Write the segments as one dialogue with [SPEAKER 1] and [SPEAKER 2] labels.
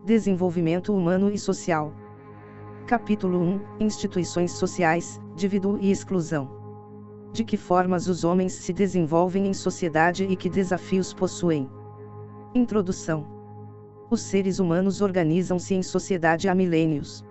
[SPEAKER 1] Desenvolvimento humano e social. Capítulo 1 Instituições sociais, Divíduo e exclusão. De que formas os homens se desenvolvem em sociedade e que desafios possuem? Introdução. Os seres humanos organizam-se em sociedade há milênios.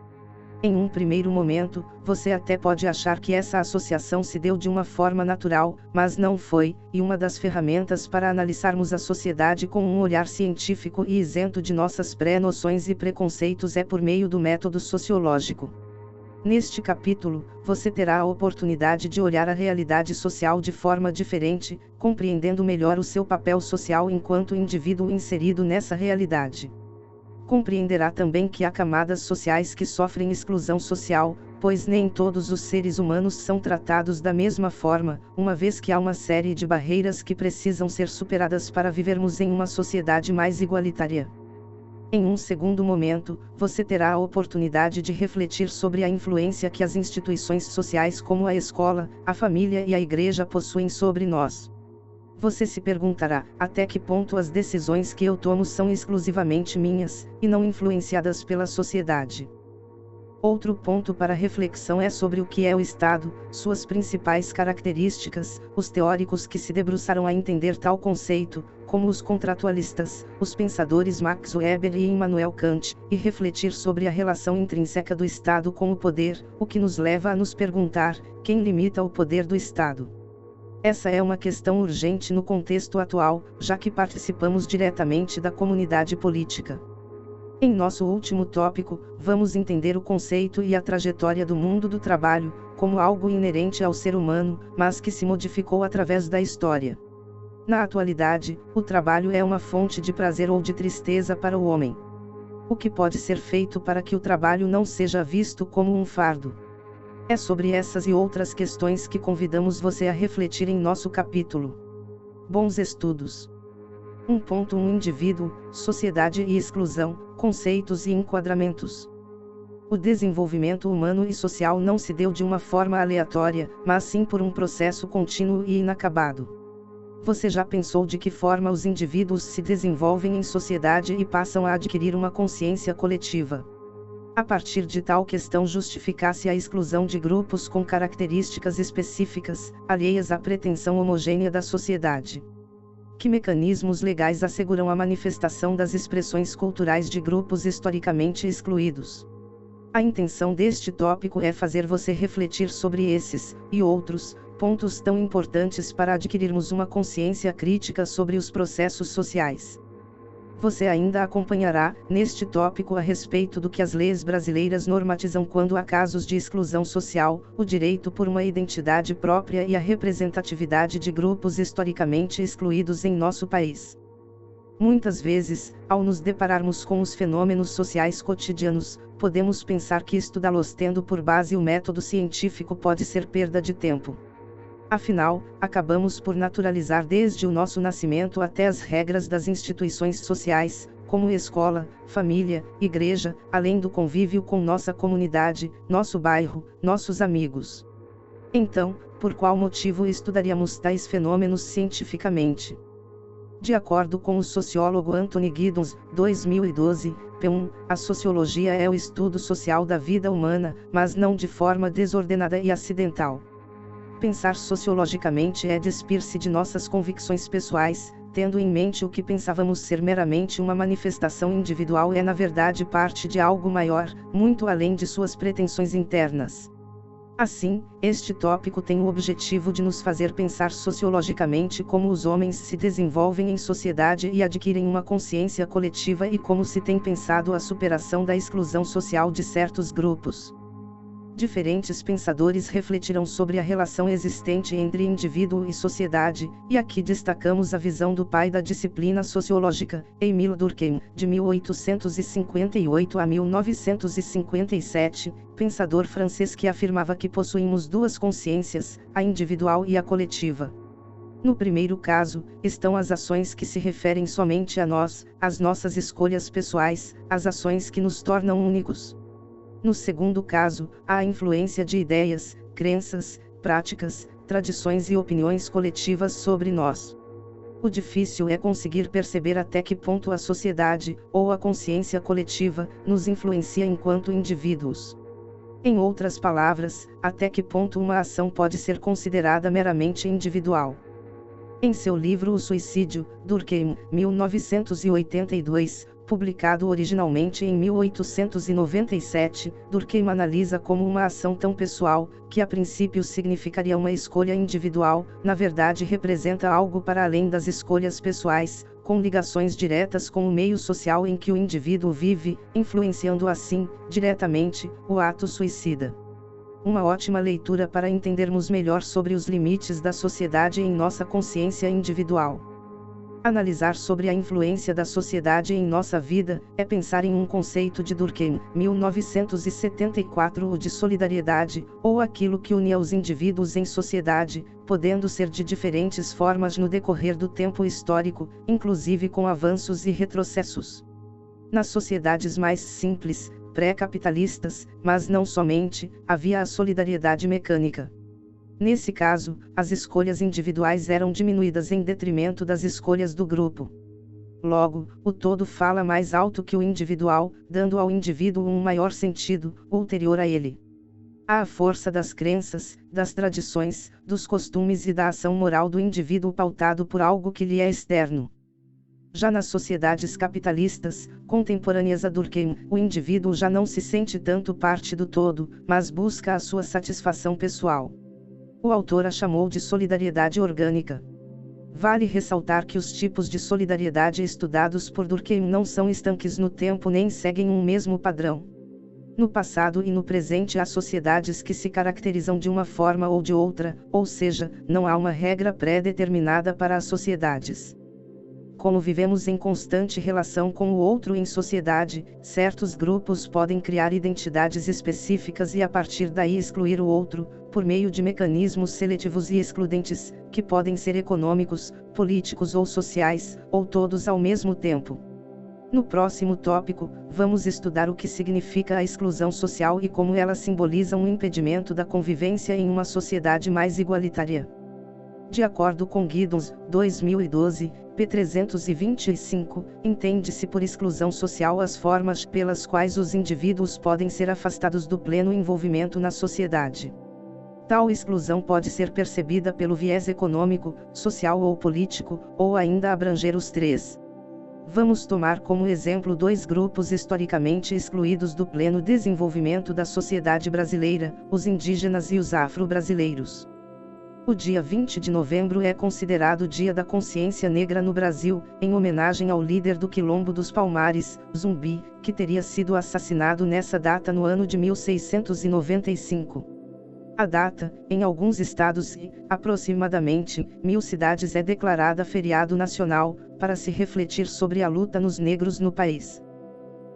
[SPEAKER 1] Em um primeiro momento, você até pode achar que essa associação se deu de uma forma natural, mas não foi, e uma das ferramentas para analisarmos a sociedade com um olhar científico e isento de nossas pré-noções e preconceitos é por meio do método sociológico. Neste capítulo, você terá a oportunidade de olhar a realidade social de forma diferente, compreendendo melhor o seu papel social enquanto indivíduo inserido nessa realidade. Compreenderá também que há camadas sociais que sofrem exclusão social, pois nem todos os seres humanos são tratados da mesma forma, uma vez que há uma série de barreiras que precisam ser superadas para vivermos em uma sociedade mais igualitária. Em um segundo momento, você terá a oportunidade de refletir sobre a influência que as instituições sociais como a escola, a família e a igreja possuem sobre nós. Você se perguntará, até que ponto as decisões que eu tomo são exclusivamente minhas, e não influenciadas pela sociedade? Outro ponto para reflexão é sobre o que é o Estado, suas principais características. Os teóricos que se debruçaram a entender tal conceito, como os contratualistas, os pensadores Max Weber e Immanuel Kant, e refletir sobre a relação intrínseca do Estado com o poder, o que nos leva a nos perguntar, quem limita o poder do Estado? Essa é uma questão urgente no contexto atual, já que participamos diretamente da comunidade política. Em nosso último tópico, vamos entender o conceito e a trajetória do mundo do trabalho, como algo inerente ao ser humano, mas que se modificou através da história. Na atualidade, o trabalho é uma fonte de prazer ou de tristeza para o homem. O que pode ser feito para que o trabalho não seja visto como um fardo? É sobre essas e outras questões que convidamos você a refletir em nosso capítulo. Bons estudos. 1.1 Indivíduo, sociedade e exclusão, conceitos e enquadramentos. O desenvolvimento humano e social não se deu de uma forma aleatória, mas sim por um processo contínuo e inacabado. Você já pensou de que forma os indivíduos se desenvolvem em sociedade e passam a adquirir uma consciência coletiva? A partir de tal questão justificasse a exclusão de grupos com características específicas, alheias à pretensão homogênea da sociedade. Que mecanismos legais asseguram a manifestação das expressões culturais de grupos historicamente excluídos? A intenção deste tópico é fazer você refletir sobre esses, e outros, pontos tão importantes para adquirirmos uma consciência crítica sobre os processos sociais. Você ainda acompanhará, neste tópico a respeito do que as leis brasileiras normatizam quando há casos de exclusão social, o direito por uma identidade própria e a representatividade de grupos historicamente excluídos em nosso país. Muitas vezes, ao nos depararmos com os fenômenos sociais cotidianos, podemos pensar que estudá-los tendo por base o método científico pode ser perda de tempo. Afinal, acabamos por naturalizar desde o nosso nascimento até as regras das instituições sociais, como escola, família, igreja, além do convívio com nossa comunidade, nosso bairro, nossos amigos. Então, por qual motivo estudaríamos tais fenômenos cientificamente? De acordo com o sociólogo Anthony Giddens, 2012, p1, a sociologia é o estudo social da vida humana, mas não de forma desordenada e acidental. Pensar sociologicamente é despir-se de nossas convicções pessoais, tendo em mente o que pensávamos ser meramente uma manifestação individual é na verdade parte de algo maior, muito além de suas pretensões internas. Assim, este tópico tem o objetivo de nos fazer pensar sociologicamente como os homens se desenvolvem em sociedade e adquirem uma consciência coletiva e como se tem pensado a superação da exclusão social de certos grupos. Diferentes pensadores refletirão sobre a relação existente entre indivíduo e sociedade, e aqui destacamos a visão do pai da disciplina sociológica, Émile Durkheim, de 1858 a 1957, pensador francês que afirmava que possuímos duas consciências, a individual e a coletiva. No primeiro caso, estão as ações que se referem somente a nós, as nossas escolhas pessoais, as ações que nos tornam únicos. No segundo caso, há a influência de ideias, crenças, práticas, tradições e opiniões coletivas sobre nós. O difícil é conseguir perceber até que ponto a sociedade, ou a consciência coletiva, nos influencia enquanto indivíduos. Em outras palavras, até que ponto uma ação pode ser considerada meramente individual. Em seu livro O Suicídio, Durkheim, 1982, publicado originalmente em 1897, Durkheim analisa como uma ação tão pessoal, que a princípio significaria uma escolha individual, na verdade representa algo para além das escolhas pessoais, com ligações diretas com o meio social em que o indivíduo vive, influenciando assim, diretamente, o ato suicida. Uma ótima leitura para entendermos melhor sobre os limites da sociedade em nossa consciência individual. Analisar sobre a influência da sociedade em nossa vida, é pensar em um conceito de Durkheim, 1974, o de solidariedade, ou aquilo que une os indivíduos em sociedade, podendo ser de diferentes formas no decorrer do tempo histórico, inclusive com avanços e retrocessos. Nas sociedades mais simples, pré-capitalistas, mas não somente, havia a solidariedade mecânica. Nesse caso, as escolhas individuais eram diminuídas em detrimento das escolhas do grupo. Logo, o todo fala mais alto que o individual, dando ao indivíduo um maior sentido, ulterior a ele. Há a força das crenças, das tradições, dos costumes e da ação moral do indivíduo pautado por algo que lhe é externo. Já nas sociedades capitalistas, contemporâneas a Durkheim, o indivíduo já não se sente tanto parte do todo, mas busca a sua satisfação pessoal. O autor a chamou de solidariedade orgânica. Vale ressaltar que os tipos de solidariedade estudados por Durkheim não são estanques no tempo nem seguem um mesmo padrão. No passado e no presente há sociedades que se caracterizam de uma forma ou de outra, ou seja, não há uma regra pré-determinada para as sociedades. Como vivemos em constante relação com o outro em sociedade, certos grupos podem criar identidades específicas e a partir daí excluir o outro, por meio de mecanismos seletivos e excludentes, que podem ser econômicos, políticos ou sociais, ou todos ao mesmo tempo. No próximo tópico, vamos estudar o que significa a exclusão social e como ela simboliza um impedimento da convivência em uma sociedade mais igualitária. De acordo com Giddens, 2012, p. 325, entende-se por exclusão social as formas pelas quais os indivíduos podem ser afastados do pleno envolvimento na sociedade. Tal exclusão pode ser percebida pelo viés econômico, social ou político, ou ainda abranger os três. Vamos tomar como exemplo dois grupos historicamente excluídos do pleno desenvolvimento da sociedade brasileira, os indígenas e os afro-brasileiros. O dia 20 de novembro é considerado o Dia da Consciência Negra no Brasil, em homenagem ao líder do Quilombo dos Palmares, Zumbi, que teria sido assassinado nessa data no ano de 1695. A data, em alguns estados e, aproximadamente, 1000 cidades é declarada feriado nacional, para se refletir sobre a luta dos negros no país.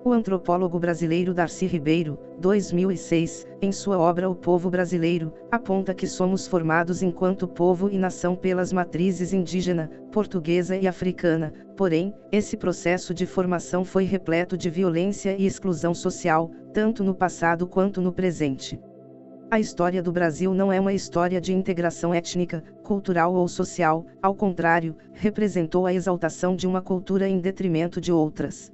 [SPEAKER 1] O antropólogo brasileiro Darcy Ribeiro, 2006, em sua obra O Povo Brasileiro, aponta que somos formados enquanto povo e nação pelas matrizes indígena, portuguesa e africana, porém, esse processo de formação foi repleto de violência e exclusão social, tanto no passado quanto no presente. A história do Brasil não é uma história de integração étnica, cultural ou social, ao contrário, representou a exaltação de uma cultura em detrimento de outras.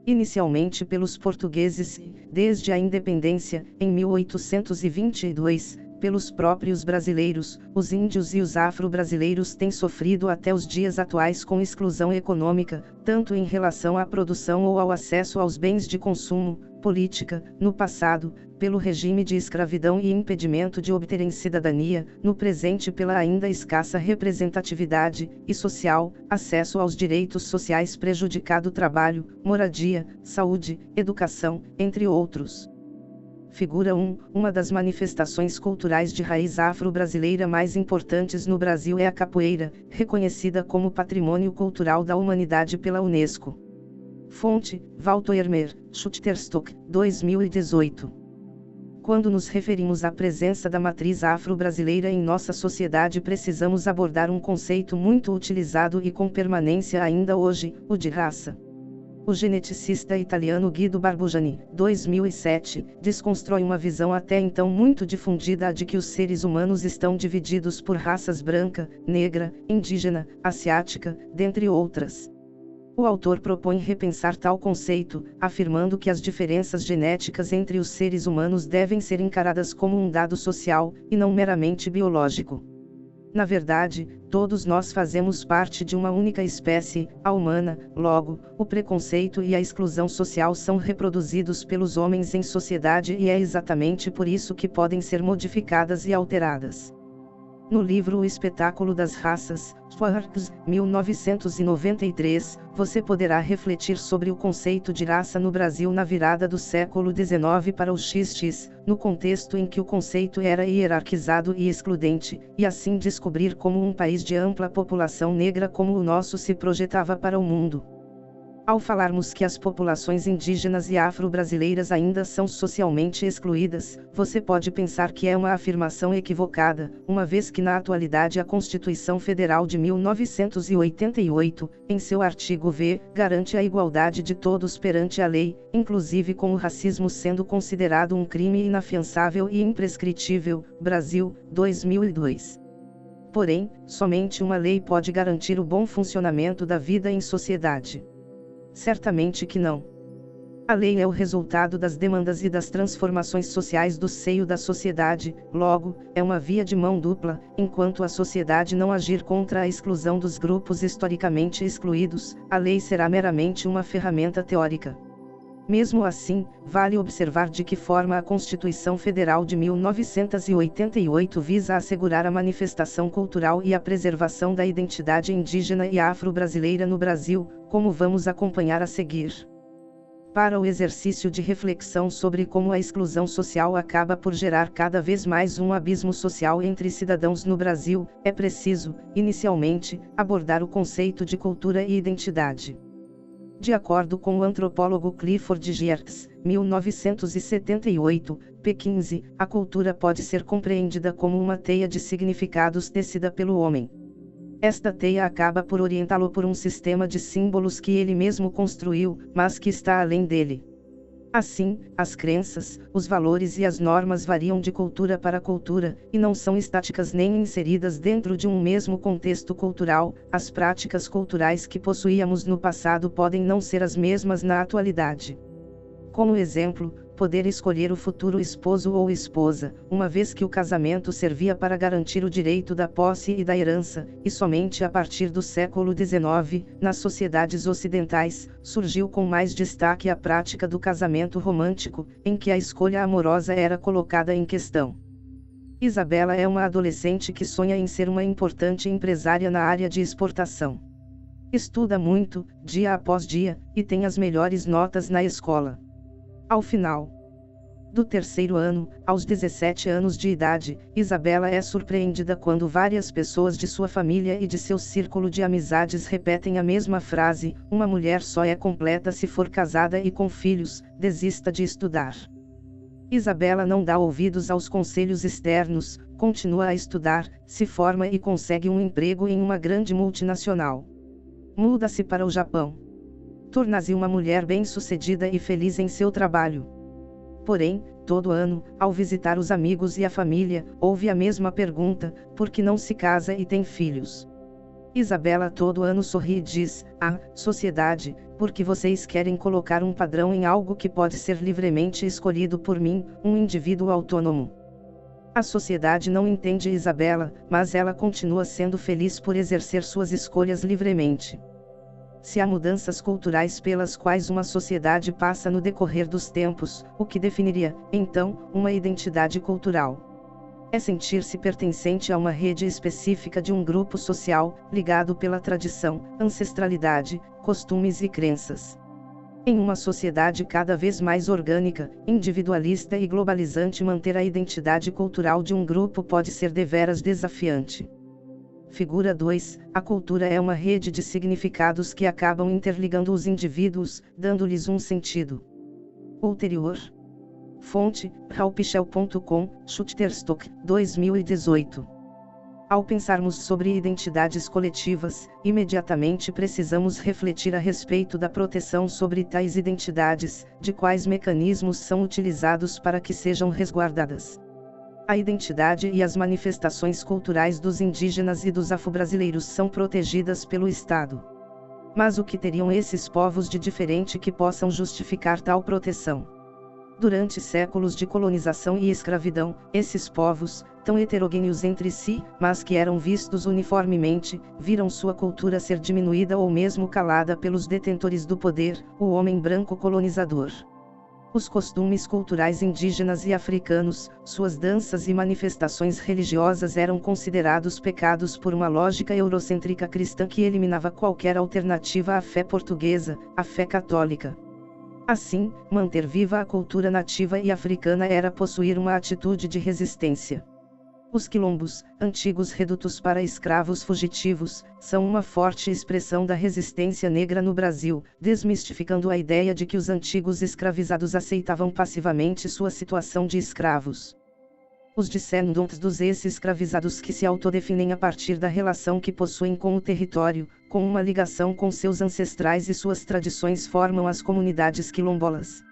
[SPEAKER 1] Inicialmente pelos portugueses e, desde a independência, em 1822, pelos próprios brasileiros, os índios e os afro-brasileiros têm sofrido até os dias atuais com exclusão econômica, tanto em relação à produção ou ao acesso aos bens de consumo, política, no passado, pelo regime de escravidão e impedimento de obterem cidadania, no presente pela ainda escassa representatividade, e social, acesso aos direitos sociais prejudicado trabalho, moradia, saúde, educação, entre outros. Figura 1. Uma das manifestações culturais de raiz afro-brasileira mais importantes no Brasil é a capoeira, reconhecida como Patrimônio Cultural da Humanidade pela Unesco. Fonte, Walter Ermer, Schutterstock, 2018. Quando nos referimos à presença da matriz afro-brasileira em nossa sociedade, precisamos abordar um conceito muito utilizado e com permanência ainda hoje, o de raça. O geneticista italiano Guido Barbujani, 2007, desconstrói uma visão até então muito difundida de que os seres humanos estão divididos por raças branca, negra, indígena, asiática, dentre outras. O autor propõe repensar tal conceito, afirmando que as diferenças genéticas entre os seres humanos devem ser encaradas como um dado social, e não meramente biológico. Na verdade, todos nós fazemos parte de uma única espécie, a humana, logo, o preconceito e a exclusão social são reproduzidos pelos homens em sociedade e é exatamente por isso que podem ser modificadas e alteradas. No livro O Espetáculo das Raças, Sparks, 1993, você poderá refletir sobre o conceito de raça no Brasil na virada do século XIX para o XX, no contexto em que o conceito era hierarquizado e excludente, e assim descobrir como um país de ampla população negra como o nosso se projetava para o mundo. Ao falarmos que as populações indígenas e afro-brasileiras ainda são socialmente excluídas, você pode pensar que é uma afirmação equivocada, uma vez que na atualidade a Constituição Federal de 1988, em seu artigo V, garante a igualdade de todos perante a lei, inclusive com o racismo sendo considerado um crime inafiançável e imprescritível. Brasil, 2002. Porém, somente uma lei pode garantir o bom funcionamento da vida em sociedade. Certamente que não. A lei é o resultado das demandas e das transformações sociais do seio da sociedade, logo, é uma via de mão dupla, enquanto a sociedade não agir contra a exclusão dos grupos historicamente excluídos, a lei será meramente uma ferramenta teórica. Mesmo assim, vale observar de que forma a Constituição Federal de 1988 visa assegurar a manifestação cultural e a preservação da identidade indígena e afro-brasileira no Brasil, como vamos acompanhar a seguir. Para o exercício de reflexão sobre como a exclusão social acaba por gerar cada vez mais um abismo social entre cidadãos no Brasil, é preciso, inicialmente, abordar o conceito de cultura e identidade. De acordo com o antropólogo Clifford Geertz, 1978, p15, a cultura pode ser compreendida como uma teia de significados tecida pelo homem. Esta teia acaba por orientá-lo por um sistema de símbolos que ele mesmo construiu, mas que está além dele. Assim, as crenças, os valores e as normas variam de cultura para cultura, e não são estáticas nem inseridas dentro de um mesmo contexto cultural. As práticas culturais que possuíamos no passado podem não ser as mesmas na atualidade. Como exemplo, poder escolher o futuro esposo ou esposa, uma vez que o casamento servia para garantir o direito da posse e da herança, e somente a partir do século XIX, nas sociedades ocidentais, surgiu com mais destaque a prática do casamento romântico, em que a escolha amorosa era colocada em questão. Isabela é uma adolescente que sonha em ser uma importante empresária na área de exportação. Estuda muito, dia após dia, e tem as melhores notas na escola. Ao final do terceiro ano, aos 17 anos de idade, Isabela é surpreendida quando várias pessoas de sua família e de seu círculo de amizades repetem a mesma frase: uma mulher só é completa se for casada e com filhos, desista de estudar. Isabela não dá ouvidos aos conselhos externos, continua a estudar, se forma e consegue um emprego em uma grande multinacional. Muda-se para o Japão. Torna-se uma mulher bem-sucedida e feliz em seu trabalho. Porém, todo ano, ao visitar os amigos e a família, ouve a mesma pergunta: por que não se casa e tem filhos? Isabela todo ano sorri e diz: ah, sociedade, porque vocês querem colocar um padrão em algo que pode ser livremente escolhido por mim, um indivíduo autônomo. A sociedade não entende Isabela, mas ela continua sendo feliz por exercer suas escolhas livremente. Se há mudanças culturais pelas quais uma sociedade passa no decorrer dos tempos, o que definiria, então, uma identidade cultural? É sentir-se pertencente a uma rede específica de um grupo social, ligado pela tradição, ancestralidade, costumes e crenças. Em uma sociedade cada vez mais orgânica, individualista e globalizante, manter a identidade cultural de um grupo pode ser deveras desafiante. Figura 2. A cultura é uma rede de significados que acabam interligando os indivíduos, dando-lhes um sentido ulterior. Fonte: raulpichel.com, Shutterstock, 2018. Ao pensarmos sobre identidades coletivas, imediatamente precisamos refletir a respeito da proteção sobre tais identidades, de quais mecanismos são utilizados para que sejam resguardadas. A identidade e as manifestações culturais dos indígenas e dos afro-brasileiros são protegidas pelo Estado. Mas o que teriam esses povos de diferente que possam justificar tal proteção? Durante séculos de colonização e escravidão, esses povos, tão heterogêneos entre si, mas que eram vistos uniformemente, viram sua cultura ser diminuída ou mesmo calada pelos detentores do poder, o homem branco colonizador. Os costumes culturais indígenas e africanos, suas danças e manifestações religiosas eram considerados pecados por uma lógica eurocêntrica cristã que eliminava qualquer alternativa à fé portuguesa, a fé católica. Assim, manter viva a cultura nativa e africana era possuir uma atitude de resistência. Os quilombos, antigos redutos para escravos fugitivos, são uma forte expressão da resistência negra no Brasil, desmistificando a ideia de que os antigos escravizados aceitavam passivamente sua situação de escravos. Os descendentes dos ex-escravizados que se autodefinem a partir da relação que possuem com o território, com uma ligação com seus ancestrais e suas tradições formam as comunidades quilombolas.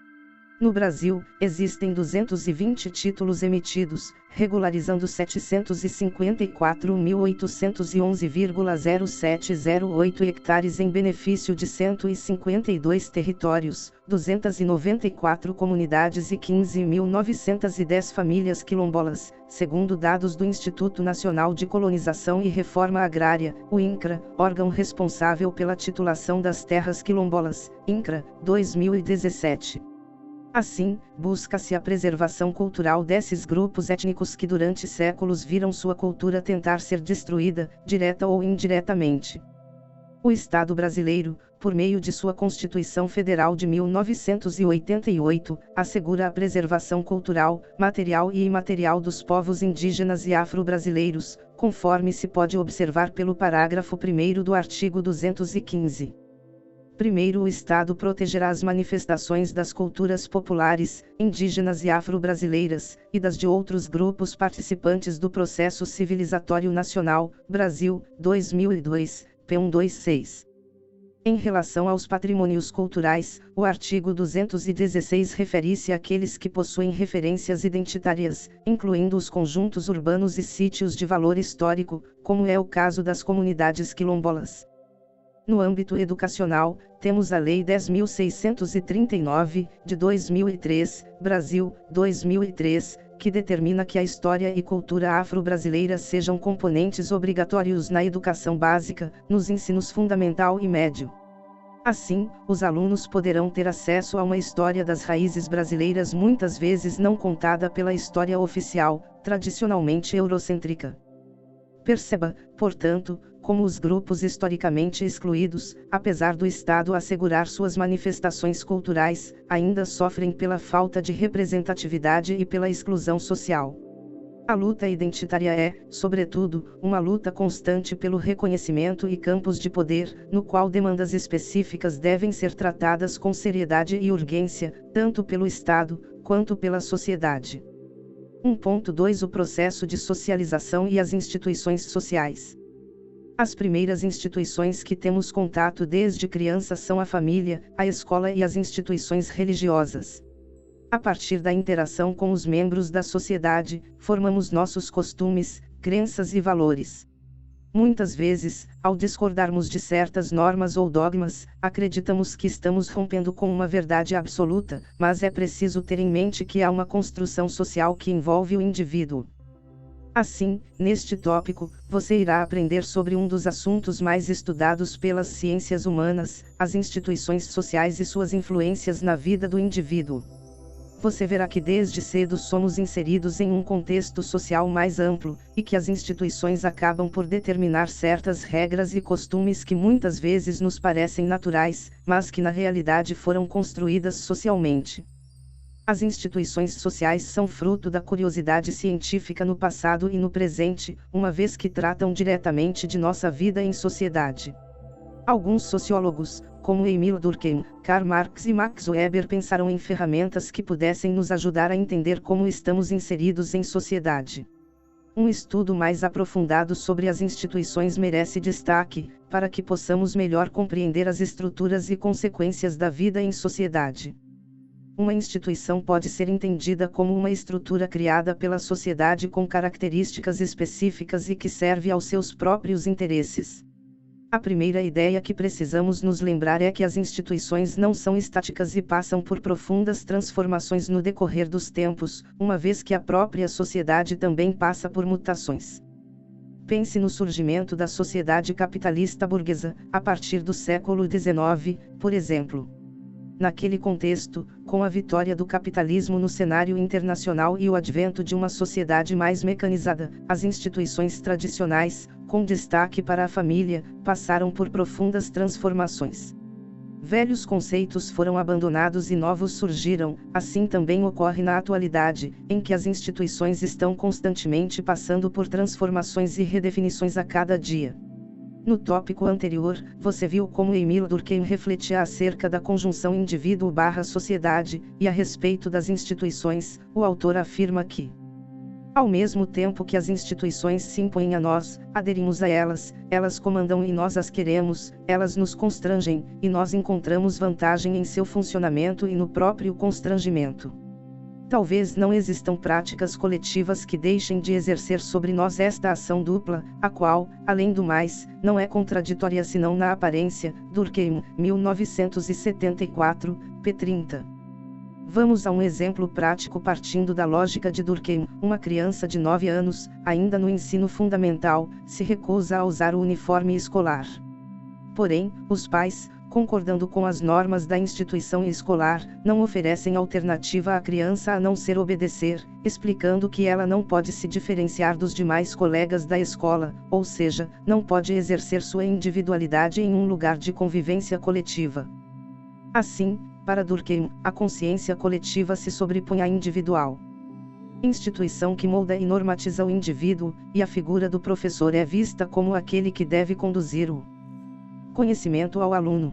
[SPEAKER 1] No Brasil, existem 220 títulos emitidos, regularizando 754.811,0708 hectares em benefício de 152 territórios, 294 comunidades e 15.910 famílias quilombolas, segundo dados do Instituto Nacional de Colonização e Reforma Agrária, o INCRA, órgão responsável pela titulação das terras quilombolas, INCRA, 2017. Assim, busca-se a preservação cultural desses grupos étnicos que durante séculos viram sua cultura tentar ser destruída, direta ou indiretamente. O Estado brasileiro, por meio de sua Constituição Federal de 1988, assegura a preservação cultural, material e imaterial dos povos indígenas e afro-brasileiros, conforme se pode observar pelo parágrafo 1º do artigo 215. Primeiro, o Estado protegerá as manifestações das culturas populares, indígenas e afro-brasileiras, e das de outros grupos participantes do processo civilizatório nacional, Brasil, 2002, p. 126. Em relação aos patrimônios culturais, o artigo 216 refere-se àqueles que possuem referências identitárias, incluindo os conjuntos urbanos e sítios de valor histórico, como é o caso das comunidades quilombolas. No âmbito educacional, temos a Lei 10.639, de 2003, Brasil, 2003, que determina que a história e cultura afro-brasileira sejam componentes obrigatórios na educação básica, nos ensinos fundamental e médio. Assim, os alunos poderão ter acesso a uma história das raízes brasileiras muitas vezes não contada pela história oficial, tradicionalmente eurocêntrica. Perceba, portanto, como os grupos historicamente excluídos, apesar do Estado assegurar suas manifestações culturais, ainda sofrem pela falta de representatividade e pela exclusão social. A luta identitária é, sobretudo, uma luta constante pelo reconhecimento e campos de poder, no qual demandas específicas devem ser tratadas com seriedade e urgência, tanto pelo Estado, quanto pela sociedade. 1.2 O processo de socialização e as instituições sociais. As primeiras instituições que temos contato desde criança são a família, a escola e as instituições religiosas. A partir da interação com os membros da sociedade, formamos nossos costumes, crenças e valores. Muitas vezes, ao discordarmos de certas normas ou dogmas, acreditamos que estamos rompendo com uma verdade absoluta, mas é preciso ter em mente que há uma construção social que envolve o indivíduo. Assim, neste tópico, você irá aprender sobre um dos assuntos mais estudados pelas ciências humanas, as instituições sociais e suas influências na vida do indivíduo. Você verá que desde cedo somos inseridos em um contexto social mais amplo, e que as instituições acabam por determinar certas regras e costumes que muitas vezes nos parecem naturais, mas que na realidade foram construídas socialmente. As instituições sociais são fruto da curiosidade científica no passado e no presente, uma vez que tratam diretamente de nossa vida em sociedade. Alguns sociólogos, como Emile Durkheim, Karl Marx e Max Weber, pensaram em ferramentas que pudessem nos ajudar a entender como estamos inseridos em sociedade. Um estudo mais aprofundado sobre as instituições merece destaque, para que possamos melhor compreender as estruturas e consequências da vida em sociedade. Uma instituição pode ser entendida como uma estrutura criada pela sociedade com características específicas e que serve aos seus próprios interesses. A primeira ideia que precisamos nos lembrar é que as instituições não são estáticas e passam por profundas transformações no decorrer dos tempos, uma vez que a própria sociedade também passa por mutações. Pense no surgimento da sociedade capitalista burguesa, a partir do século XIX, por exemplo. Naquele contexto, com a vitória do capitalismo no cenário internacional e o advento de uma sociedade mais mecanizada, as instituições tradicionais, com destaque para a família, passaram por profundas transformações. Velhos conceitos foram abandonados e novos surgiram, assim também ocorre na atualidade, em que as instituições estão constantemente passando por transformações e redefinições a cada dia. No tópico anterior, você viu como Émile Durkheim refletia acerca da conjunção indivíduo/sociedade, e a respeito das instituições, o autor afirma que, ao mesmo tempo que as instituições se impõem a nós, aderimos a elas, elas comandam e nós as queremos, elas nos constrangem, e nós encontramos vantagem em seu funcionamento e no próprio constrangimento. Talvez não existam práticas coletivas que deixem de exercer sobre nós esta ação dupla, a qual, além do mais, não é contraditória senão na aparência. Durkheim, 1974, p. 30. Vamos a um exemplo prático partindo da lógica de Durkheim. Uma criança de 9 anos, ainda no ensino fundamental, se recusa a usar o uniforme escolar. Porém, os pais, concordando com as normas da instituição escolar, não oferecem alternativa à criança a não ser obedecer, explicando que ela não pode se diferenciar dos demais colegas da escola, ou seja, não pode exercer sua individualidade em um lugar de convivência coletiva. Assim, para Durkheim, a consciência coletiva se sobrepõe à individual. Instituição que molda e normatiza o indivíduo, e a figura do professor é vista como aquele que deve conduzir o conhecimento ao aluno.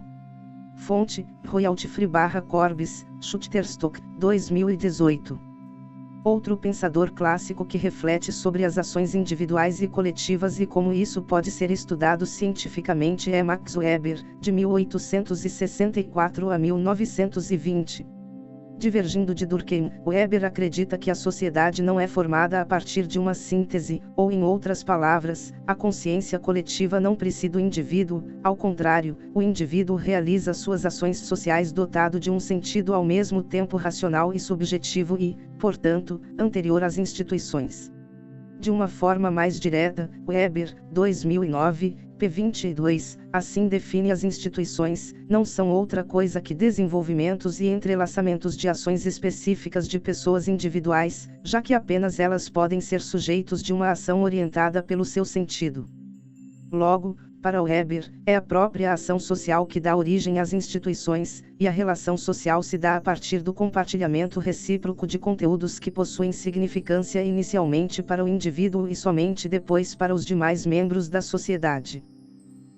[SPEAKER 1] Fonte, Royalty Free/Corbis, Shutterstock, 2018. Outro pensador clássico que reflete sobre as ações individuais e coletivas e como isso pode ser estudado cientificamente é Max Weber, de 1864 a 1920. Divergindo de Durkheim, Weber acredita que a sociedade não é formada a partir de uma síntese, ou em outras palavras, a consciência coletiva não precede do indivíduo, ao contrário, o indivíduo realiza suas ações sociais dotado de um sentido ao mesmo tempo racional e subjetivo e, portanto, anterior às instituições. De uma forma mais direta, Weber, 2009, p. 22, assim define as instituições: não são outra coisa que desenvolvimentos e entrelaçamentos de ações específicas de pessoas individuais, já que apenas elas podem ser sujeitos de uma ação orientada pelo seu sentido. Logo, para Weber, é a própria ação social que dá origem às instituições, e a relação social se dá a partir do compartilhamento recíproco de conteúdos que possuem significância inicialmente para o indivíduo e somente depois para os demais membros da sociedade.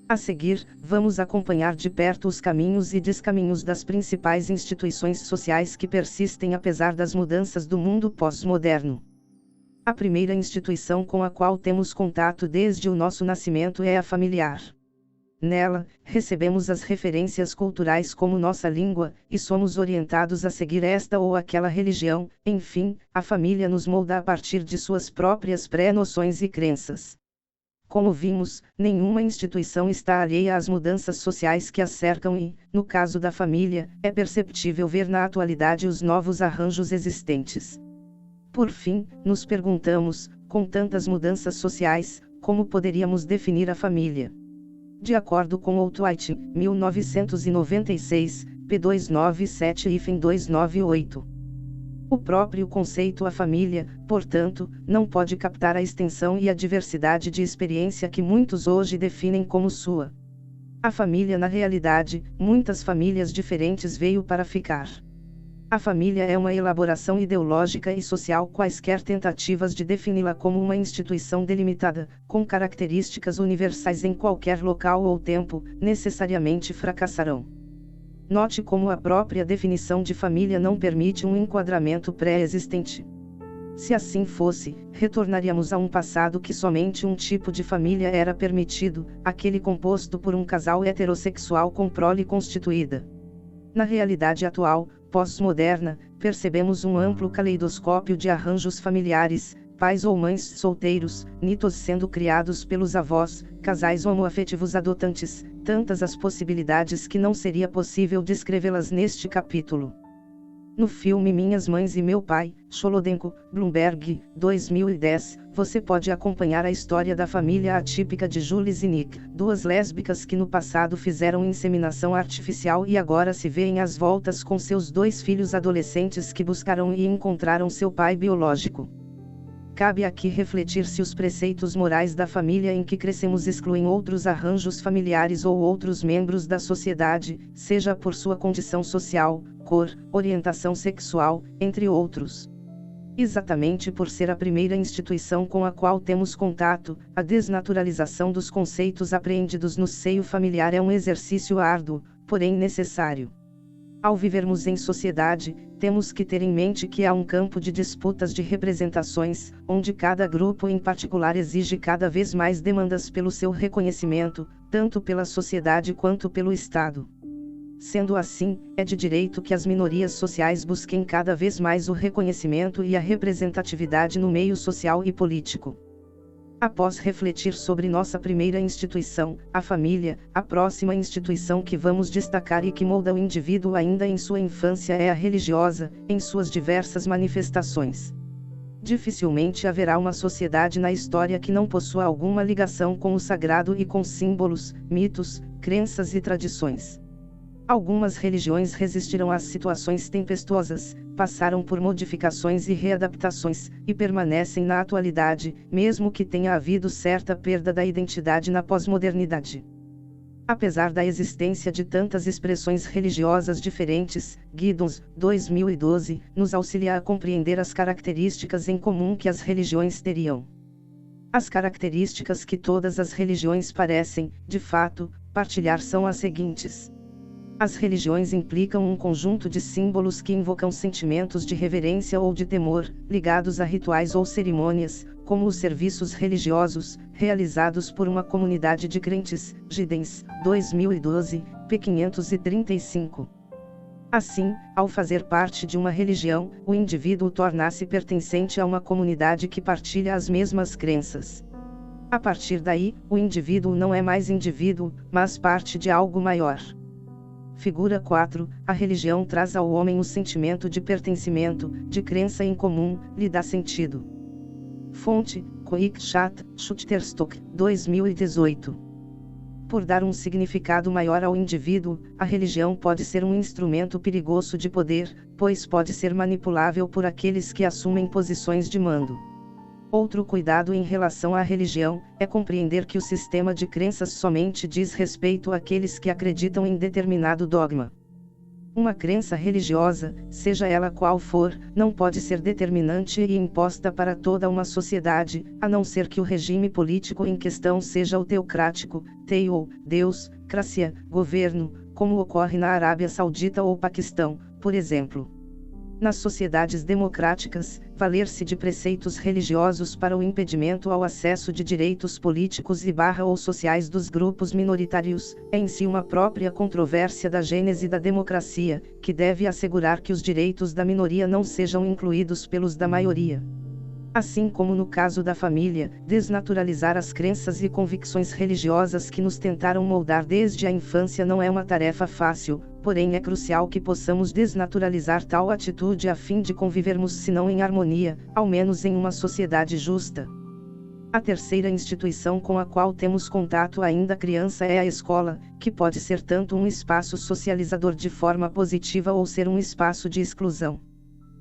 [SPEAKER 1] A seguir, vamos acompanhar de perto os caminhos e descaminhos das principais instituições sociais que persistem apesar das mudanças do mundo pós-moderno. A primeira instituição com a qual temos contato desde o nosso nascimento é a familiar. Nela, recebemos as referências culturais como nossa língua, e somos orientados a seguir esta ou aquela religião. Enfim, a família nos molda a partir de suas próprias pré-noções e crenças. Como vimos, nenhuma instituição está alheia às mudanças sociais que a cercam e, no caso da família, é perceptível ver na atualidade os novos arranjos existentes. Por fim, nos perguntamos, com tantas mudanças sociais, como poderíamos definir a família? De acordo com Outwhite, 1996, p. 297-298. O próprio conceito a família, portanto, não pode captar a extensão e a diversidade de experiência que muitos hoje definem como sua. A família, na realidade, muitas famílias diferentes veio para ficar. A família é uma elaboração ideológica e social. Quaisquer tentativas de defini-la como uma instituição delimitada, com características universais em qualquer local ou tempo, necessariamente fracassarão. Note como a própria definição de família não permite um enquadramento pré-existente. Se assim fosse, retornaríamos a um passado que somente um tipo de família era permitido, aquele composto por um casal heterossexual com prole constituída. Na realidade atual, pós-moderna, percebemos um amplo caleidoscópio de arranjos familiares, pais ou mães solteiros, nitos sendo criados pelos avós, casais homoafetivos adotantes, tantas as possibilidades que não seria possível descrevê-las neste capítulo. No filme Minhas Mães e Meu Pai, Cholodenko, Bloomberg, 2010, você pode acompanhar a história da família atípica de Jules e Nick, duas lésbicas que no passado fizeram inseminação artificial e agora se veem às voltas com seus dois filhos adolescentes que buscaram e encontraram seu pai biológico. Cabe aqui refletir se os preceitos morais da família em que crescemos excluem outros arranjos familiares ou outros membros da sociedade, seja por sua condição social, cor, orientação sexual, entre outros. Exatamente por ser a primeira instituição com a qual temos contato, a desnaturalização dos conceitos apreendidos no seio familiar é um exercício árduo, porém necessário. Ao vivermos em sociedade, temos que ter em mente que há um campo de disputas de representações, onde cada grupo em particular exige cada vez mais demandas pelo seu reconhecimento, tanto pela sociedade quanto pelo Estado. Sendo assim, é de direito que as minorias sociais busquem cada vez mais o reconhecimento e a representatividade no meio social e político. Após refletir sobre nossa primeira instituição, a família, a próxima instituição que vamos destacar e que molda o indivíduo ainda em sua infância é a religiosa, em suas diversas manifestações. Dificilmente haverá uma sociedade na história que não possua alguma ligação com o sagrado e com símbolos, mitos, crenças e tradições. Algumas religiões resistiram às situações tempestuosas, passaram por modificações e readaptações, e permanecem na atualidade, mesmo que tenha havido certa perda da identidade na pós-modernidade. Apesar da existência de tantas expressões religiosas diferentes, Giddens, 2012, nos auxilia a compreender as características em comum que as religiões teriam. As características que todas as religiões parecem, de fato, partilhar são as seguintes. As religiões implicam um conjunto de símbolos que invocam sentimentos de reverência ou de temor, ligados a rituais ou cerimônias, como os serviços religiosos, realizados por uma comunidade de crentes, Giddens, 2012, p. 535. Assim, ao fazer parte de uma religião, o indivíduo torna-se pertencente a uma comunidade que partilha as mesmas crenças. A partir daí, o indivíduo não é mais indivíduo, mas parte de algo maior. Figura 4, a religião traz ao homem o sentimento de pertencimento, de crença em comum, lhe dá sentido. Fonte, Koikchat, Shutterstock, 2018. Por dar um significado maior ao indivíduo, a religião pode ser um instrumento perigoso de poder, pois pode ser manipulável por aqueles que assumem posições de mando. Outro cuidado em relação à religião, é compreender que o sistema de crenças somente diz respeito àqueles que acreditam em determinado dogma. Uma crença religiosa, seja ela qual for, não pode ser determinante e imposta para toda uma sociedade, a não ser que o regime político em questão seja o teocrático, ou Deus-cracia, governo, como ocorre na Arábia Saudita ou Paquistão, por exemplo. Nas sociedades democráticas, valer-se de preceitos religiosos para o impedimento ao acesso de direitos políticos ou sociais dos grupos minoritários, é em si uma própria controvérsia da gênese da democracia, que deve assegurar que os direitos da minoria não sejam incluídos pelos da maioria. Assim como no caso da família, desnaturalizar as crenças e convicções religiosas que nos tentaram moldar desde a infância não é uma tarefa fácil, porém é crucial que possamos desnaturalizar tal atitude a fim de convivermos se não em harmonia, ao menos em uma sociedade justa. A terceira instituição com a qual temos contato ainda criança é a escola, que pode ser tanto um espaço socializador de forma positiva ou ser um espaço de exclusão.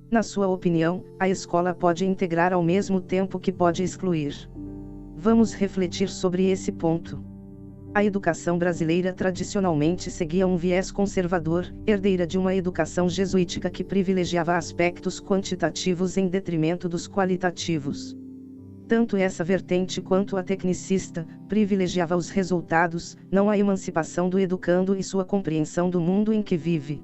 [SPEAKER 1] Na sua opinião, a escola pode integrar ao mesmo tempo que pode excluir. Vamos refletir sobre esse ponto. A educação brasileira tradicionalmente seguia um viés conservador, herdeira de uma educação jesuítica que privilegiava aspectos quantitativos em detrimento dos qualitativos. Tanto essa vertente quanto a tecnicista, privilegiava os resultados, não a emancipação do educando e sua compreensão do mundo em que vive.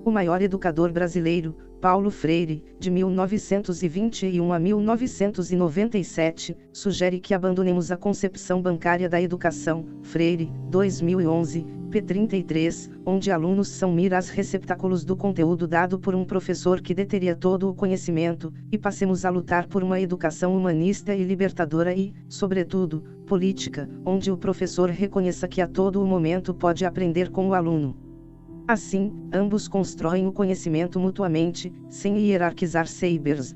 [SPEAKER 1] O maior educador brasileiro, Paulo Freire, de 1921 a 1997, sugere que abandonemos a concepção bancária da educação. Freire, 2011, p. 33, onde alunos são meros receptáculos do conteúdo dado por um professor que deteria todo o conhecimento, e passemos a lutar por uma educação humanista e libertadora e, sobretudo, política, onde o professor reconheça que a todo o momento pode aprender com o aluno. Assim, ambos constroem o conhecimento mutuamente, sem hierarquizar sabers.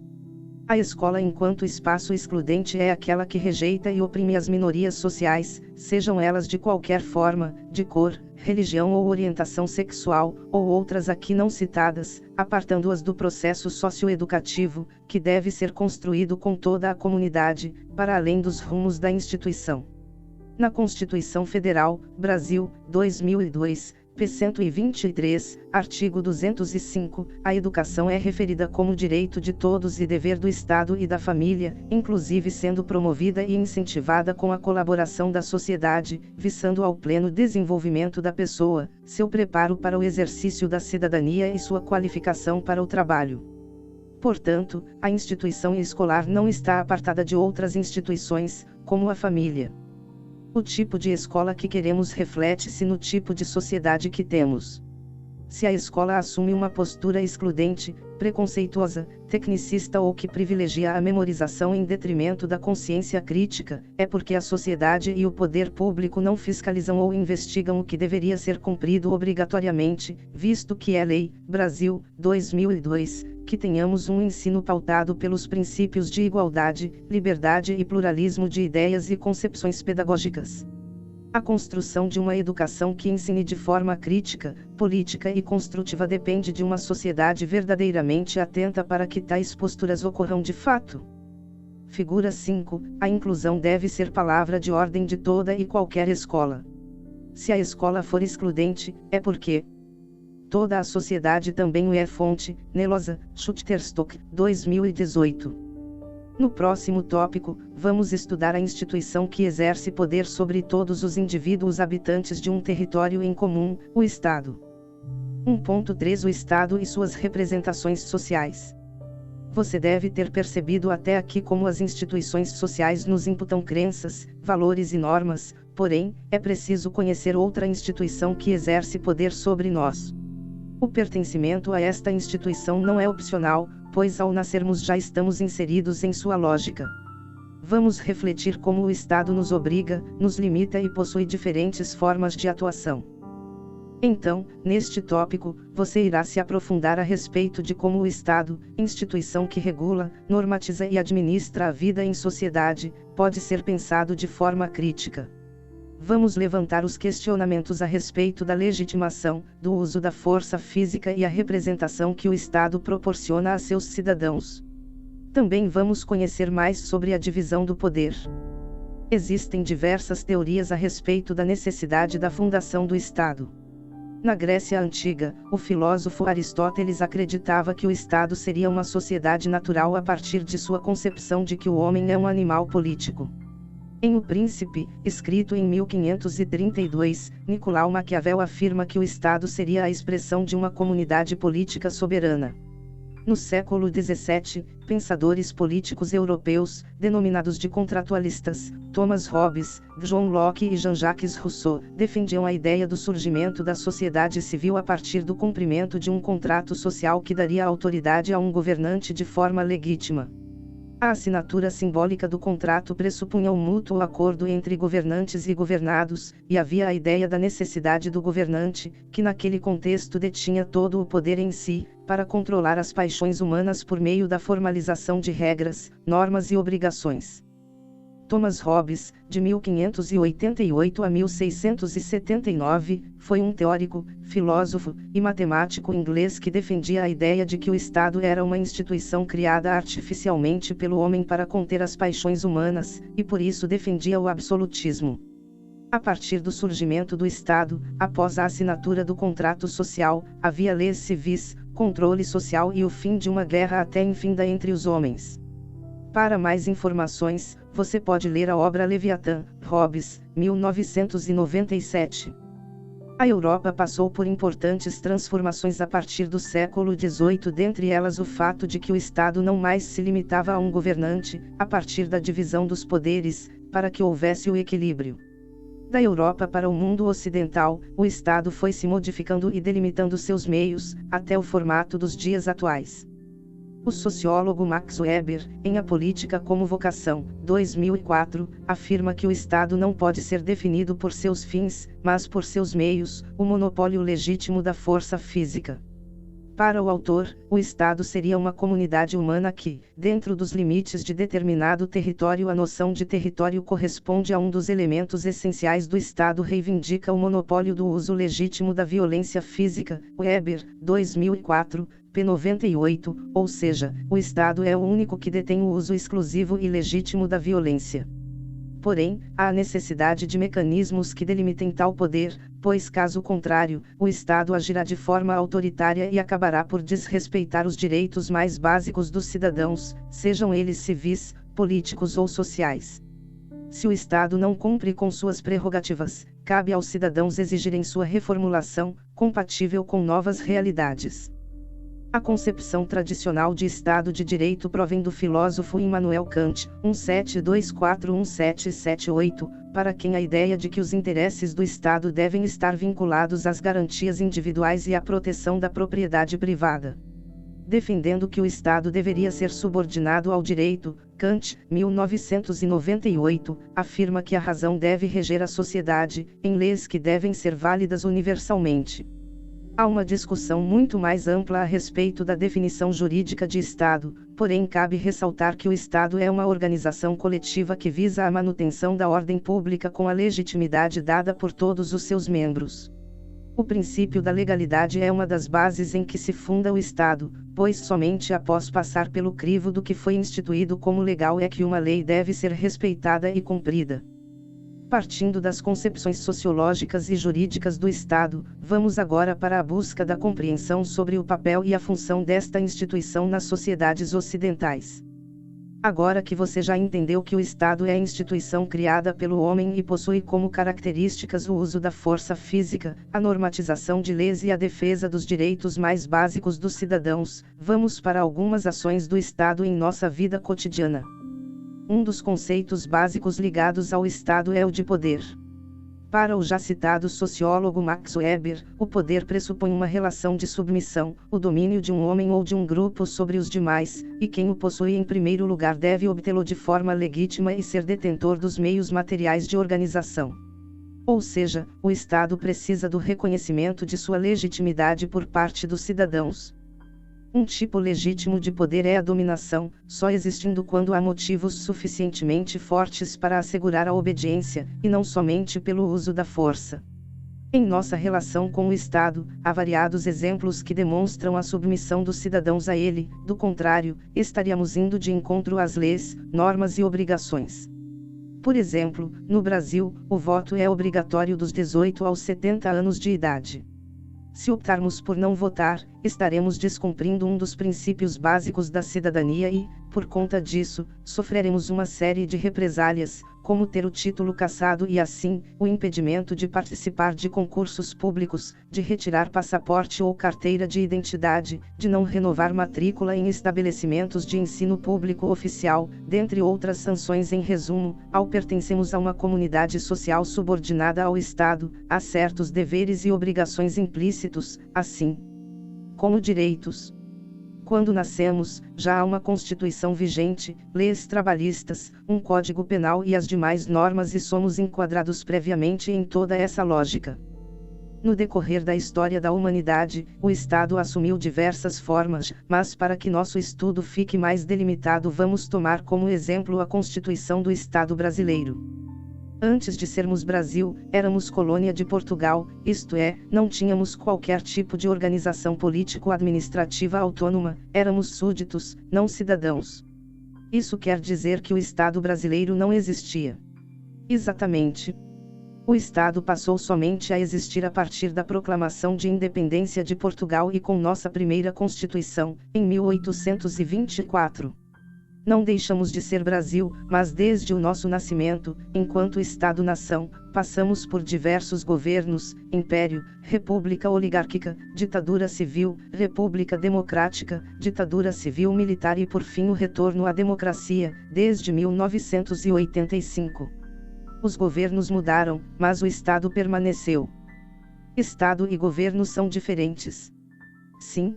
[SPEAKER 1] A escola enquanto espaço excludente é aquela que rejeita e oprime as minorias sociais, sejam elas de qualquer forma, de cor, religião ou orientação sexual, ou outras aqui não citadas, apartando-as do processo socioeducativo, que deve ser construído com toda a comunidade, para além dos rumos da instituição. Na Constituição Federal, Brasil, 2002, p. 123, artigo 205, a educação é referida como direito de todos e dever do Estado e da família, inclusive sendo promovida e incentivada com a colaboração da sociedade, visando ao pleno desenvolvimento da pessoa, seu preparo para o exercício da cidadania e sua qualificação para o trabalho. Portanto, a instituição escolar não está apartada de outras instituições, como a família. O tipo de escola que queremos reflete-se no tipo de sociedade que temos. Se a escola assume uma postura excludente, preconceituosa, tecnicista ou que privilegia a memorização em detrimento da consciência crítica, é porque a sociedade e o poder público não fiscalizam ou investigam o que deveria ser cumprido obrigatoriamente, visto que é lei, Brasil, 2002, que tenhamos um ensino pautado pelos princípios de igualdade, liberdade e pluralismo de ideias e concepções pedagógicas. A construção de uma educação que ensine de forma crítica, política e construtiva depende de uma sociedade verdadeiramente atenta para que tais posturas ocorram de fato. Figura 5. A inclusão deve ser palavra de ordem de toda e qualquer escola. Se a escola for excludente, é porque toda a sociedade também o é. Fonte, Nelosa, Shutterstock, 2018. No próximo tópico, vamos estudar a instituição que exerce poder sobre todos os indivíduos habitantes de um território em comum, o Estado. 1.3 O Estado e suas representações sociais. Você deve ter percebido até aqui como as instituições sociais nos imputam crenças, valores e normas, porém, é preciso conhecer outra instituição que exerce poder sobre nós. O pertencimento a esta instituição não é opcional, pois ao nascermos já estamos inseridos em sua lógica. Vamos refletir como o Estado nos obriga, nos limita e possui diferentes formas de atuação. Então, neste tópico, você irá se aprofundar a respeito de como o Estado, instituição que regula, normatiza e administra a vida em sociedade, pode ser pensado de forma crítica. Vamos levantar os questionamentos a respeito da legitimação, do uso da força física e a representação que o Estado proporciona a seus cidadãos. Também vamos conhecer mais sobre a divisão do poder. Existem diversas teorias a respeito da necessidade da fundação do Estado. Na Grécia Antiga, o filósofo Aristóteles acreditava que o Estado seria uma sociedade natural a partir de sua concepção de que o homem é um animal político. Em O Príncipe, escrito em 1532, Nicolau Maquiavel afirma que o Estado seria a expressão de uma comunidade política soberana. No século XVII, pensadores políticos europeus, denominados de contratualistas, Thomas Hobbes, John Locke e Jean-Jacques Rousseau, defendiam a ideia do surgimento da sociedade civil a partir do cumprimento de um contrato social que daria autoridade a um governante de forma legítima. A assinatura simbólica do contrato pressupunha um mútuo acordo entre governantes e governados, e havia a ideia da necessidade do governante, que naquele contexto detinha todo o poder em si, para controlar as paixões humanas por meio da formalização de regras, normas e obrigações. Thomas Hobbes, de 1588 a 1679, foi um teórico, filósofo e matemático inglês que defendia a ideia de que o Estado era uma instituição criada artificialmente pelo homem para conter as paixões humanas, e por isso defendia o absolutismo. A partir do surgimento do Estado, após a assinatura do contrato social, havia leis civis, controle social e o fim de uma guerra até infinda entre os homens. Para mais informações, você pode ler a obra Leviatã, Hobbes, 1997. A Europa passou por importantes transformações a partir do século XVIII, dentre elas o fato de que o Estado não mais se limitava a um governante, a partir da divisão dos poderes, para que houvesse o equilíbrio. Da Europa para o mundo ocidental, o Estado foi se modificando e delimitando seus meios, até o formato dos dias atuais. O sociólogo Max Weber, em A Política como Vocação, 2004, afirma que o Estado não pode ser definido por seus fins, mas por seus meios, o monopólio legítimo da força física. Para o autor, o Estado seria uma comunidade humana que, dentro dos limites de determinado território, a noção de território corresponde a um dos elementos essenciais do Estado, reivindica o monopólio do uso legítimo da violência física, Weber, 2004, p. 98, ou seja, o Estado é o único que detém o uso exclusivo e legítimo da violência. Porém, há necessidade de mecanismos que delimitem tal poder, pois caso contrário, o Estado agirá de forma autoritária e acabará por desrespeitar os direitos mais básicos dos cidadãos, sejam eles civis, políticos ou sociais. Se o Estado não cumpre com suas prerrogativas, cabe aos cidadãos exigirem sua reformulação, compatível com novas realidades. A concepção tradicional de Estado de Direito provém do filósofo Immanuel Kant, 1724-1778, para quem a ideia de que os interesses do Estado devem estar vinculados às garantias individuais e à proteção da propriedade privada. Defendendo que o Estado deveria ser subordinado ao direito, Kant, 1998, afirma que a razão deve reger a sociedade, em leis que devem ser válidas universalmente. Há uma discussão muito mais ampla a respeito da definição jurídica de Estado, porém cabe ressaltar que o Estado é uma organização coletiva que visa a manutenção da ordem pública com a legitimidade dada por todos os seus membros. O princípio da legalidade é uma das bases em que se funda o Estado, pois somente após passar pelo crivo do que foi instituído como legal é que uma lei deve ser respeitada e cumprida. Partindo das concepções sociológicas e jurídicas do Estado, vamos agora para a busca da compreensão sobre o papel e a função desta instituição nas sociedades ocidentais. Agora que você já entendeu que o Estado é a instituição criada pelo homem e possui como características o uso da força física, a normatização de leis e a defesa dos direitos mais básicos dos cidadãos, vamos para algumas ações do Estado em nossa vida cotidiana. Um dos conceitos básicos ligados ao Estado é o de poder. Para o já citado sociólogo Max Weber, o poder pressupõe uma relação de submissão, o domínio de um homem ou de um grupo sobre os demais, e quem o possui em primeiro lugar deve obtê-lo de forma legítima e ser detentor dos meios materiais de organização. Ou seja, o Estado precisa do reconhecimento de sua legitimidade por parte dos cidadãos. Um tipo legítimo de poder é a dominação, só existindo quando há motivos suficientemente fortes para assegurar a obediência, e não somente pelo uso da força. Em nossa relação com o Estado, há variados exemplos que demonstram a submissão dos cidadãos a ele, do contrário, estaríamos indo de encontro às leis, normas e obrigações. Por exemplo, no Brasil, o voto é obrigatório dos 18 aos 70 anos de idade. Se optarmos por não votar, estaremos descumprindo um dos princípios básicos da cidadania e, por conta disso, sofreremos uma série de represálias, como ter o título cassado e assim, o impedimento de participar de concursos públicos, de retirar passaporte ou carteira de identidade, de não renovar matrícula em estabelecimentos de ensino público oficial, dentre outras sanções. Em resumo, ao pertencermos a uma comunidade social subordinada ao Estado, há certos deveres e obrigações implícitos, assim como direitos. Quando nascemos, já há uma Constituição vigente, leis trabalhistas, um Código Penal e as demais normas e somos enquadrados previamente em toda essa lógica. No decorrer da história da humanidade, o Estado assumiu diversas formas, mas para que nosso estudo fique mais delimitado vamos tomar como exemplo a Constituição do Estado brasileiro. Antes de sermos Brasil, éramos colônia de Portugal, isto é, não tínhamos qualquer tipo de organização político-administrativa autônoma, éramos súditos, não cidadãos. Isso quer dizer que o Estado brasileiro não existia. Exatamente. O Estado passou somente a existir a partir da proclamação de independência de Portugal e com nossa primeira Constituição, em 1824. Não deixamos de ser Brasil, mas desde o nosso nascimento, enquanto Estado-nação, passamos por diversos governos: império, república oligárquica, ditadura civil, república democrática, ditadura civil-militar e por fim o retorno à democracia, desde 1985. Os governos mudaram, mas o Estado permaneceu. Estado e governo são diferentes. Sim.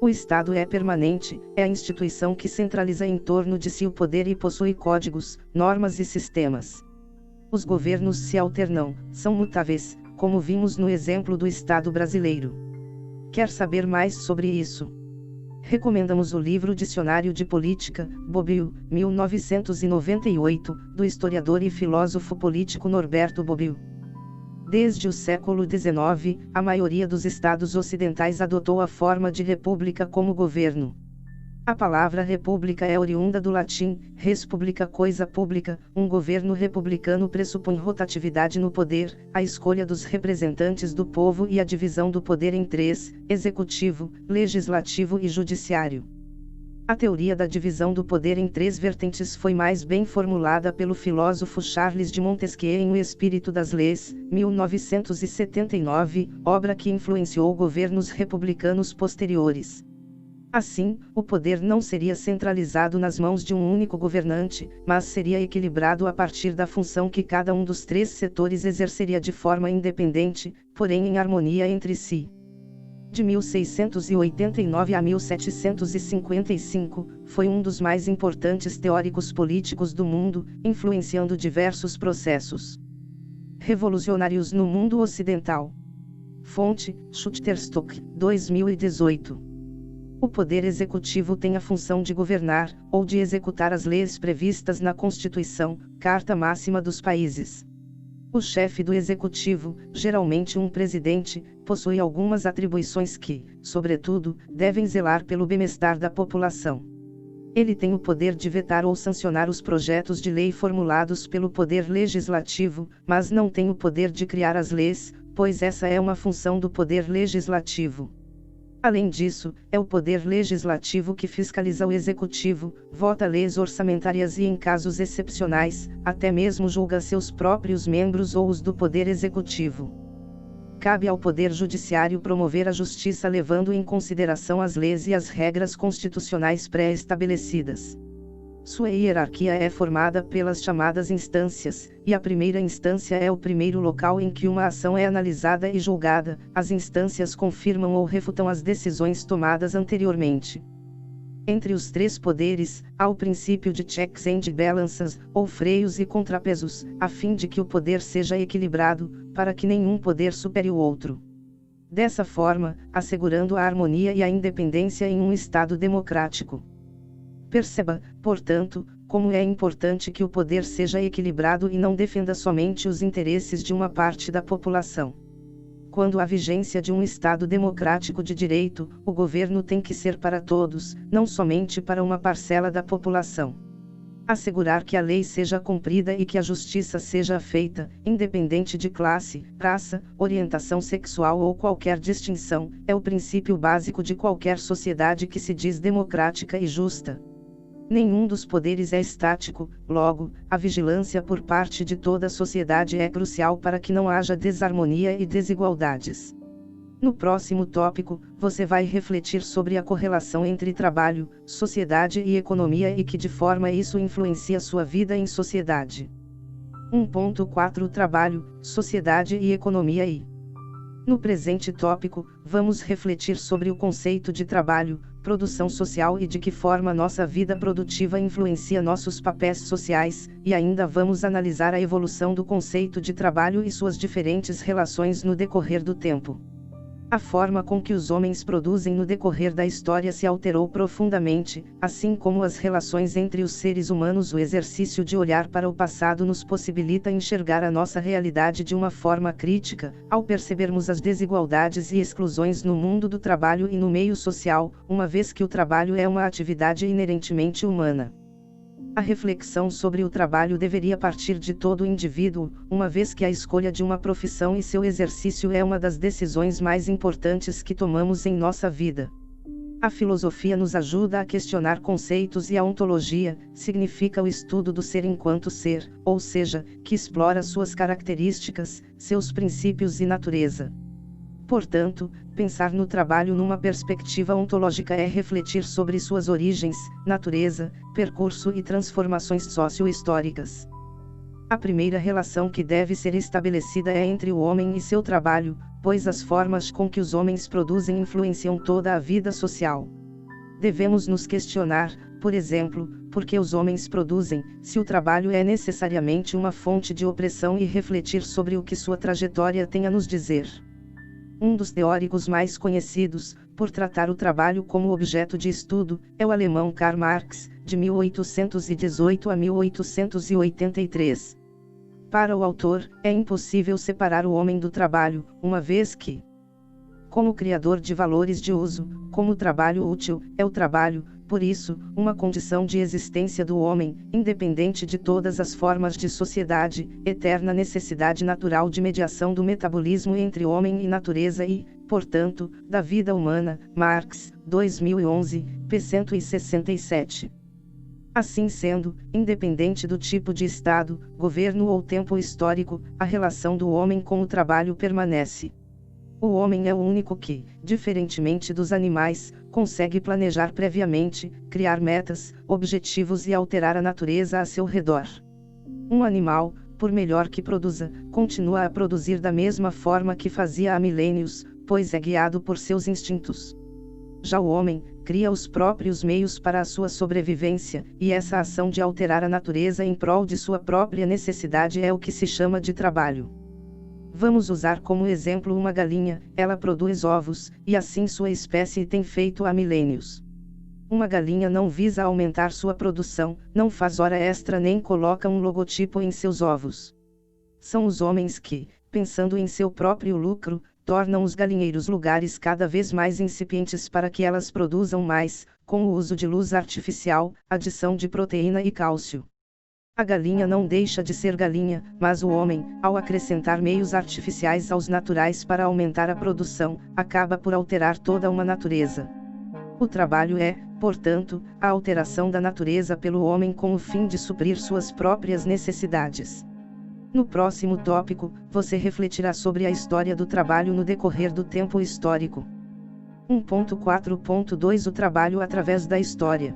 [SPEAKER 1] O Estado é permanente, é a instituição que centraliza em torno de si o poder e possui códigos, normas e sistemas. Os governos se alternam, são mutáveis, como vimos no exemplo do Estado brasileiro. Quer saber mais sobre isso? Recomendamos o livro Dicionário de Política, Bobbio, 1998, do historiador e filósofo político Norberto Bobbio. Desde o século XIX, a maioria dos estados ocidentais adotou a forma de república como governo. A palavra república é oriunda do latim, res publica, coisa pública. Um governo republicano pressupõe rotatividade no poder, a escolha dos representantes do povo e a divisão do poder em três: executivo, legislativo e judiciário. A teoria da divisão do poder em três vertentes foi mais bem formulada pelo filósofo Charles de Montesquieu em O Espírito das Leis, 1979, obra que influenciou governos republicanos posteriores. Assim, o poder não seria centralizado nas mãos de um único governante, mas seria equilibrado a partir da função que cada um dos três setores exerceria de forma independente, porém em harmonia entre si. De 1689 a 1755, foi um dos mais importantes teóricos políticos do mundo, influenciando diversos processos revolucionários no mundo ocidental. Fonte: Shutterstock, 2018. O poder executivo tem a função de governar, ou de executar as leis previstas na Constituição, Carta Máxima dos Países. O chefe do executivo, geralmente um presidente, possui algumas atribuições que, sobretudo, devem zelar pelo bem-estar da população. Ele tem o poder de vetar ou sancionar os projetos de lei formulados pelo poder legislativo, mas não tem o poder de criar as leis, pois essa é uma função do poder legislativo. Além disso, é o poder legislativo que fiscaliza o executivo, vota leis orçamentárias e, em casos excepcionais, até mesmo julga seus próprios membros ou os do poder executivo. Cabe ao poder judiciário promover a justiça levando em consideração as leis e as regras constitucionais pré-estabelecidas. Sua hierarquia é formada pelas chamadas instâncias, e a primeira instância é o primeiro local em que uma ação é analisada e julgada. As instâncias confirmam ou refutam as decisões tomadas anteriormente. Entre os três poderes, há o princípio de checks and balances, ou freios e contrapesos, a fim de que o poder seja equilibrado, para que nenhum poder supere o outro. Dessa forma, assegurando a harmonia e a independência em um Estado democrático. Perceba, portanto, como é importante que o poder seja equilibrado e não defenda somente os interesses de uma parte da população. Quando há vigência de um Estado democrático de direito, o governo tem que ser para todos, não somente para uma parcela da população. Assegurar que a lei seja cumprida e que a justiça seja feita, independente de classe, raça, orientação sexual ou qualquer distinção, é o princípio básico de qualquer sociedade que se diz democrática e justa. Nenhum dos poderes é estático, logo, a vigilância por parte de toda a sociedade é crucial para que não haja desarmonia e desigualdades. No próximo tópico, você vai refletir sobre a correlação entre trabalho, sociedade e economia e que de forma isso influencia sua vida em sociedade. 1.4 Trabalho, sociedade e economia e No presente tópico, vamos refletir sobre o conceito de trabalho, produção social e de que forma nossa vida produtiva influencia nossos papéis sociais, e ainda vamos analisar a evolução do conceito de trabalho e suas diferentes relações no decorrer do tempo. A forma com que os homens produzem no decorrer da história se alterou profundamente, assim como as relações entre os seres humanos. O exercício de olhar para o passado nos possibilita enxergar a nossa realidade de uma forma crítica, ao percebermos as desigualdades e exclusões no mundo do trabalho e no meio social, uma vez que o trabalho é uma atividade inerentemente humana. A reflexão sobre o trabalho deveria partir de todo o indivíduo, uma vez que a escolha de uma profissão e seu exercício é uma das decisões mais importantes que tomamos em nossa vida. A filosofia nos ajuda a questionar conceitos e a ontologia significa o estudo do ser enquanto ser, ou seja, que explora suas características, seus princípios e natureza. Portanto, pensar no trabalho numa perspectiva ontológica é refletir sobre suas origens, natureza, percurso e transformações socio-históricas. A primeira relação que deve ser estabelecida é entre o homem e seu trabalho, pois as formas com que os homens produzem influenciam toda a vida social. Devemos nos questionar, por exemplo, por que os homens produzem, se o trabalho é necessariamente uma fonte de opressão, e refletir sobre o que sua trajetória tem a nos dizer. Um dos teóricos mais conhecidos, por tratar o trabalho como objeto de estudo, é o alemão Karl Marx, de 1818 a 1883. Para o autor, é impossível separar o homem do trabalho, uma vez que, como criador de valores de uso, como trabalho útil, é o trabalho, por isso, uma condição de existência do homem, independente de todas as formas de sociedade, eterna necessidade natural de mediação do metabolismo entre homem e natureza e, portanto, da vida humana. Marx, 2011, p. 167. Assim sendo, independente do tipo de Estado, governo ou tempo histórico, a relação do homem com o trabalho permanece. O homem é o único que, diferentemente dos animais, consegue planejar previamente, criar metas, objetivos e alterar a natureza a seu redor. Um animal, por melhor que produza, continua a produzir da mesma forma que fazia há milênios, pois é guiado por seus instintos. Já o homem, cria os próprios meios para a sua sobrevivência, e essa ação de alterar a natureza em prol de sua própria necessidade é o que se chama de trabalho. Vamos usar como exemplo uma galinha. Ela produz ovos, e assim sua espécie tem feito há milênios. Uma galinha não visa aumentar sua produção, não faz hora extra nem coloca um logotipo em seus ovos. São os homens que, pensando em seu próprio lucro, tornam os galinheiros lugares cada vez mais incipientes para que elas produzam mais, com o uso de luz artificial, adição de proteína e cálcio. A galinha não deixa de ser galinha, mas o homem, ao acrescentar meios artificiais aos naturais para aumentar a produção, acaba por alterar toda uma natureza. O trabalho é, portanto, a alteração da natureza pelo homem com o fim de suprir suas próprias necessidades. No próximo tópico, você refletirá sobre a história do trabalho no decorrer do tempo histórico. 1.4.2 O trabalho através da história.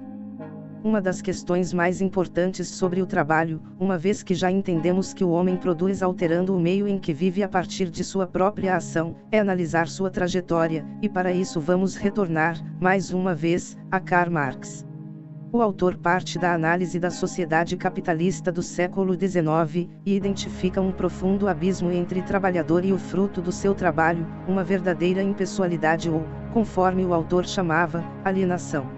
[SPEAKER 1] Uma das questões mais importantes sobre o trabalho, uma vez que já entendemos que o homem produz alterando o meio em que vive a partir de sua própria ação, é analisar sua trajetória, e para isso vamos retornar, mais uma vez, a Karl Marx. O autor parte da análise da sociedade capitalista do século XIX, e identifica um profundo abismo entre trabalhador e o fruto do seu trabalho, uma verdadeira impessoalidade ou, conforme o autor chamava, alienação.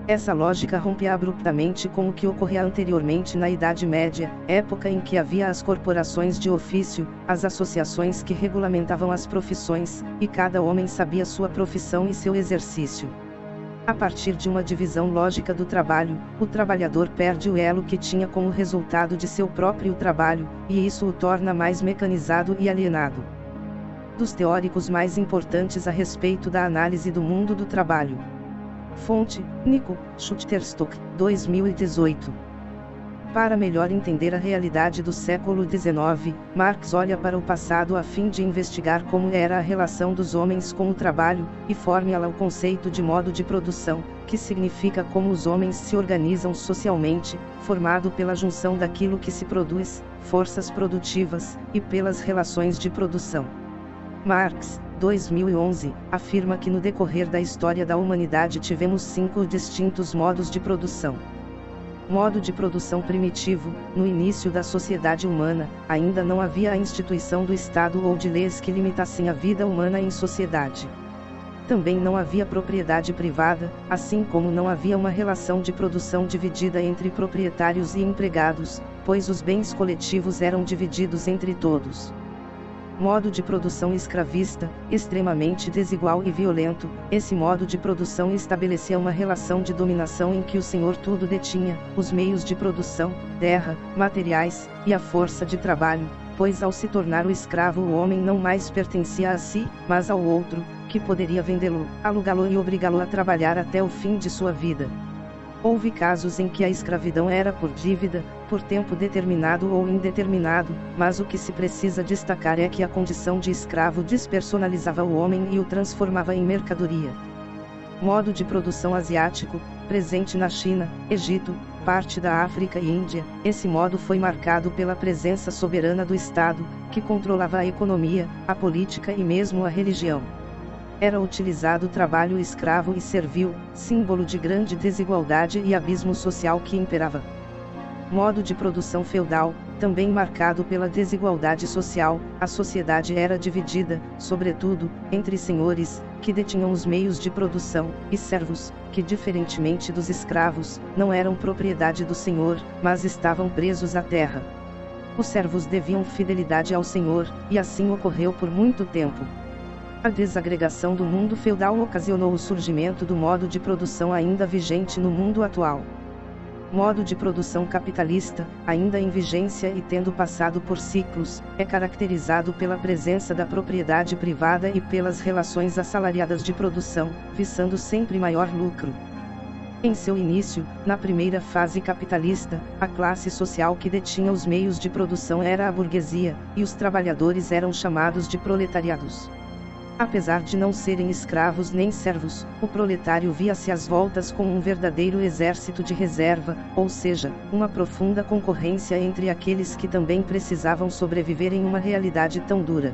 [SPEAKER 1] Essa lógica rompe abruptamente com o que ocorria anteriormente na Idade Média, época em que havia as corporações de ofício, as associações que regulamentavam as profissões, e cada homem sabia sua profissão e seu exercício. A partir de uma divisão lógica do trabalho, o trabalhador perde o elo que tinha com o resultado de seu próprio trabalho, e isso o torna mais mecanizado e alienado. Dos teóricos mais importantes a respeito da análise do mundo do trabalho. Fonte, Nico, Shutterstock, 2018. Para melhor entender a realidade do século XIX, Marx olha para o passado a fim de investigar como era a relação dos homens com o trabalho, e formula o conceito de modo de produção, que significa como os homens se organizam socialmente, formado pela junção daquilo que se produz, forças produtivas, e pelas relações de produção. Marx, 2011, afirma que no decorrer da história da humanidade tivemos 5 distintos modos de produção. Modo de produção primitivo: no início da sociedade humana, ainda não havia a instituição do Estado ou de leis que limitassem a vida humana em sociedade. Também não havia propriedade privada, assim como não havia uma relação de produção dividida entre proprietários e empregados, pois os bens coletivos eram divididos entre todos. Modo de produção escravista, extremamente desigual e violento. Esse modo de produção estabelecia uma relação de dominação em que o senhor tudo detinha, os meios de produção, terra, materiais, e a força de trabalho, pois ao se tornar o escravo o homem não mais pertencia a si, mas ao outro, que poderia vendê-lo, alugá-lo e obrigá-lo a trabalhar até o fim de sua vida. Houve casos em que a escravidão era por dívida, por tempo determinado ou indeterminado, mas o que se precisa destacar é que a condição de escravo despersonalizava o homem e o transformava em mercadoria. Modo de produção asiático, presente na China, Egito, parte da África e Índia. Esse modo foi marcado pela presença soberana do Estado, que controlava a economia, a política e mesmo a religião. Era utilizado o trabalho escravo e servil, símbolo de grande desigualdade e abismo social que imperava. Modo de produção feudal, também marcado pela desigualdade social, a sociedade era dividida, sobretudo, entre senhores, que detinham os meios de produção, e servos, que diferentemente dos escravos, não eram propriedade do senhor, mas estavam presos à terra. Os servos deviam fidelidade ao senhor, e assim ocorreu por muito tempo. A desagregação do mundo feudal ocasionou o surgimento do modo de produção ainda vigente no mundo atual. Modo de produção capitalista, ainda em vigência e tendo passado por ciclos, é caracterizado pela presença da propriedade privada e pelas relações assalariadas de produção, visando sempre maior lucro. Em seu início, na primeira fase capitalista, a classe social que detinha os meios de produção era a burguesia, e os trabalhadores eram chamados de proletariados. Apesar de não serem escravos nem servos, o proletário via-se às voltas com um verdadeiro exército de reserva, ou seja, uma profunda concorrência entre aqueles que também precisavam sobreviver em uma realidade tão dura.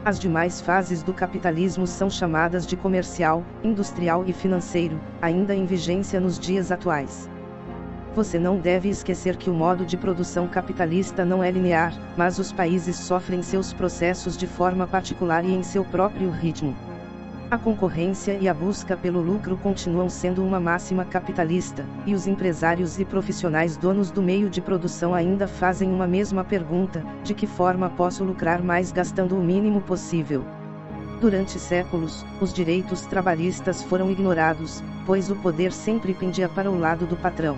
[SPEAKER 1] As demais fases do capitalismo são chamadas de comercial, industrial e financeiro, ainda em vigência nos dias atuais. Você não deve esquecer que o modo de produção capitalista não é linear, mas os países sofrem seus processos de forma particular e em seu próprio ritmo. A concorrência e a busca pelo lucro continuam sendo uma máxima capitalista, e os empresários e profissionais donos do meio de produção ainda fazem uma mesma pergunta: de que forma posso lucrar mais gastando o mínimo possível? Durante séculos, os direitos trabalhistas foram ignorados, pois o poder sempre pendia para o lado do patrão.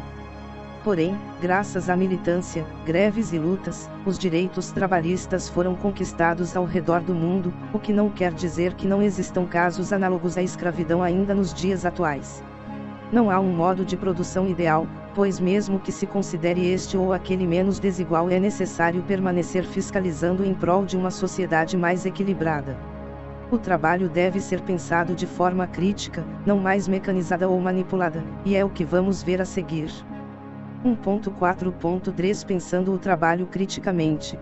[SPEAKER 1] Porém, graças à militância, greves e lutas, os direitos trabalhistas foram conquistados ao redor do mundo, o que não quer dizer que não existam casos análogos à escravidão ainda nos dias atuais. Não há um modo de produção ideal, pois mesmo que se considere este ou aquele menos desigual é necessário permanecer fiscalizando em prol de uma sociedade mais equilibrada. O trabalho deve ser pensado de forma crítica, não mais mecanizada ou manipulada, e é o que vamos ver a seguir. 1.4.3 Pensando o trabalho criticamente.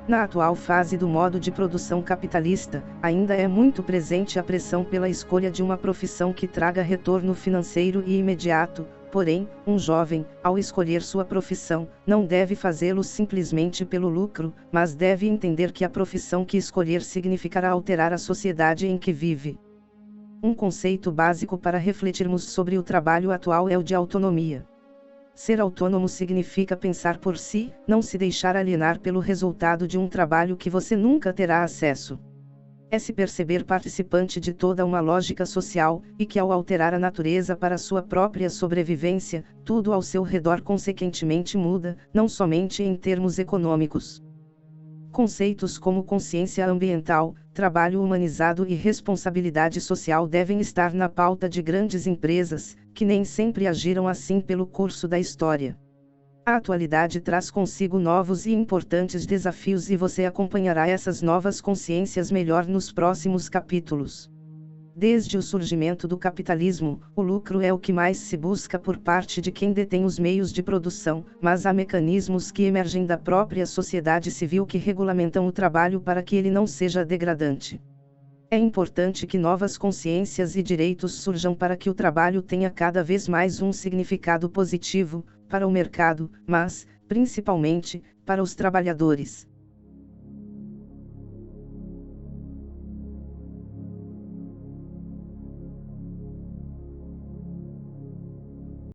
[SPEAKER 1] Na atual fase do modo de produção capitalista, ainda é muito presente a pressão pela escolha de uma profissão que traga retorno financeiro e imediato. Porém, um jovem, ao escolher sua profissão, não deve fazê-lo simplesmente pelo lucro, mas deve entender que a profissão que escolher significará alterar a sociedade em que vive. Um conceito básico para refletirmos sobre o trabalho atual é o de autonomia. Ser autônomo significa pensar por si, não se deixar alienar pelo resultado de um trabalho que você nunca terá acesso. É se perceber participante de toda uma lógica social, e que ao alterar a natureza para sua própria sobrevivência, tudo ao seu redor consequentemente muda, não somente em termos econômicos. Conceitos como consciência ambiental, trabalho humanizado e responsabilidade social devem estar na pauta de grandes empresas, que nem sempre agiram assim pelo curso da história. A atualidade traz consigo novos e importantes desafios e você acompanhará essas novas consciências melhor nos próximos capítulos. Desde o surgimento do capitalismo, o lucro é o que mais se busca por parte de quem detém os meios de produção, mas há mecanismos que emergem da própria sociedade civil que regulamentam o trabalho para que ele não seja degradante. É importante que novas consciências e direitos surjam para que o trabalho tenha cada vez mais um significado positivo, para o mercado, mas, principalmente, para os trabalhadores.